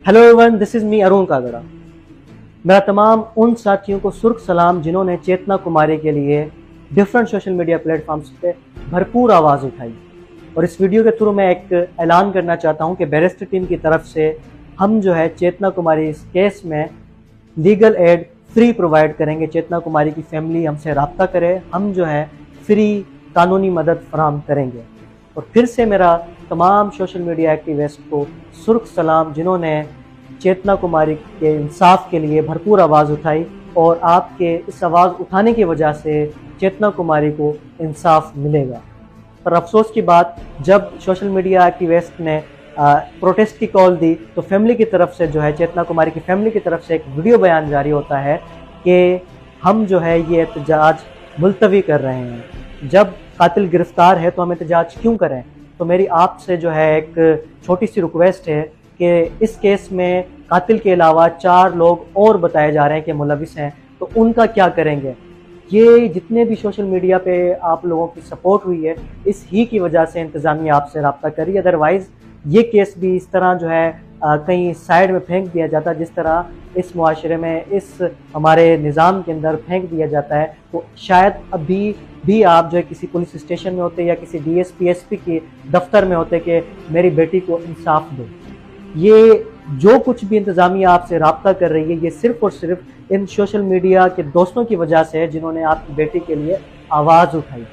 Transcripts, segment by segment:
Hello everyone, this is me Arun Kagda. मेरा तमाम उन साथियों को सुर्ख सलाम जिन्होंने चेतना कुमारी के लिए डिफरेंट सोशल मीडिया प्लेटफॉर्म्स पे भरपूर आवाज़ उठाई। और इस वीडियो के थ्रू मैं एक ऐलान करना चाहता हूं कि बैरिस्टर टीम की तरफ से हम जो है चेतना कुमारी इस केस में लीगल एड फ्री प्रोवाइड करेंगे। चेतना कुमारी की फैमिली हमसे रब्ता करे, हम जो है फ्री कानूनी मदद फराहम करेंगे। और फिर से मेरा तमाम सोशल मीडिया एक्टिविस्ट को सुर्ख सलाम जिन्होंने चेतना कुमारी के इंसाफ के लिए भरपूर आवाज़ उठाई, और आपके इस आवाज़ उठाने की वजह से चेतना कुमारी को इंसाफ मिलेगा। पर अफसोस की बात, जब सोशल मीडिया एक्टिविस्ट ने प्रोटेस्ट की कॉल दी तो फैमिली की तरफ से जो है चेतना कुमारी की फैमिली की तरफ से एक वीडियो बयान जारी होता है कि हम जो है ये एहतजाज मुलतवी कर रहे हैं। जब कातिल गिरफ्तार है तो हम एहतजाज क्यों करें? तो मेरी आपसे जो है एक छोटी सी रिक्वेस्ट है कि इस केस में कातिल के अलावा 4 लोग और बताए जा रहे हैं कि मुलविस हैं, तो उनका क्या करेंगे? ये जितने भी सोशल मीडिया पे आप लोगों की सपोर्ट हुई है, इस ही की वजह से इंतज़ामिया आपसे रब्ता करी। अदरवाइज़ ये केस भी इस तरह जो है कहीं साइड में फेंक दिया जाता, जिस तरह इस मुआशरे में इस हमारे निज़ाम के अंदर फेंक दिया जाता है, तो शायद अभी भी आप जो है किसी पुलिस स्टेशन में होते या किसी DSP SP के दफ्तर में होते कि मेरी बेटी को इंसाफ दो। ये जो कुछ भी इंतज़ामिया आपसे रब्ता कर रही है, ये सिर्फ़ और सिर्फ इन सोशल मीडिया के दोस्तों की वजह से है जिन्होंने आपकी बेटी के लिए आवाज़ उठाई।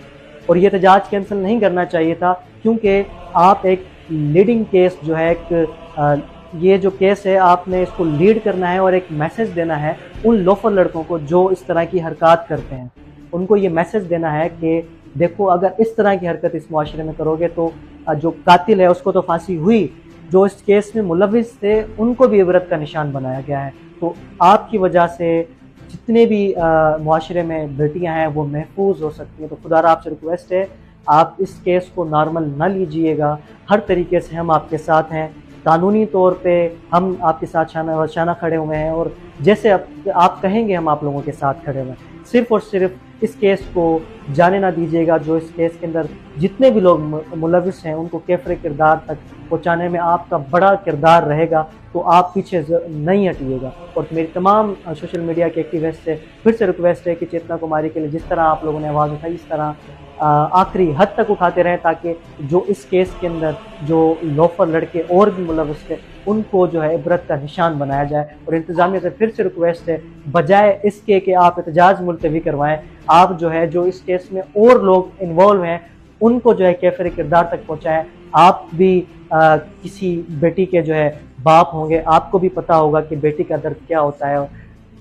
और ये एहतजाज कैंसिल नहीं करना चाहिए था, क्योंकि आप एक लीडिंग केस जो है ये जो केस है आपने इसको लीड करना है और एक मैसेज देना है उन लोफर लड़कों को जो इस तरह की हरकत करते हैं। उनको ये मैसेज देना है कि देखो, अगर इस तरह की हरकत इस मुआशरे में करोगे तो जो कातिल है उसको तो फांसी हुई, जो इस केस में मुलविस थे उनको भी इबरत का निशान बनाया गया है। तो आपकी वजह से जितने भी मुआशरे में बेटियां हैं वो महफूज हो सकती हैं। तो खुदारा आपसे रिक्वेस्ट है, आप इस केस को नॉर्मल ना लीजिएगा। हर तरीके से हम आपके साथ हैं, कानूनी तौर पे हम आपके साथ शाना खड़े हुए हैं, और जैसे आप कहेंगे हम आप लोगों के साथ खड़े हुए हैं। सिर्फ़ और सिर्फ इस केस को जाने ना दीजिएगा। जो इस केस के अंदर जितने भी लोग मुलविस हैं उनको कैफरे किरदार तक पहुँचाने में आपका बड़ा किरदार रहेगा, तो आप पीछे नहीं हटिएगा। और मेरी तमाम सोशल मीडिया के एक्टिविस्ट से फिर से रिक्वेस्ट है कि चेतना कुमारी के लिए जिस तरह आप लोगों ने आवाज़ उठाई, इस तरह आखिरी हद तक उठाते रहें, ताकि जो इस केस के अंदर जो लोफर लड़के और भी मुलविस थे उनको जो है इबरत का निशान बनाया जाए। और इंतज़ामिया से फिर से रिक्वेस्ट है, बजाय इसके कि आप एहतजाज मुलतवी करवाएं, आप जो है जो इस केस में और लोग इन्वॉल्व हैं उनको जो है कैफरे किरदार तक पहुँचाएँ। आप भी किसी बेटी के जो है बाप होंगे, आपको भी पता होगा कि बेटी का दर्द क्या होता है।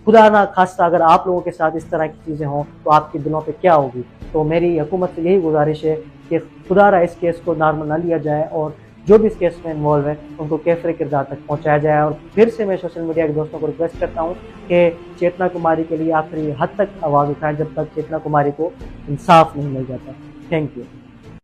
खुदा ना खास्ता अगर आप लोगों के साथ इस तरह की चीज़ें हों तो आपके दिलों पे क्या होगी। तो मेरी हुकूमत से यही गुजारिश है कि खुदारा इस केस को नॉर्मल ना लिया जाए, और जो भी इस केस में इन्वॉल्व है उनको कैफरे किरदार तक पहुँचाया जाए। और फिर से मैं सोशल मीडिया के दोस्तों को रिक्वेस्ट करता हूँ कि चेतना कुमारी के लिए आखिरी हद तक आवाज़ उठाएं जब तक चेतना कुमारी को इंसाफ नहीं मिल जाता। Thank you.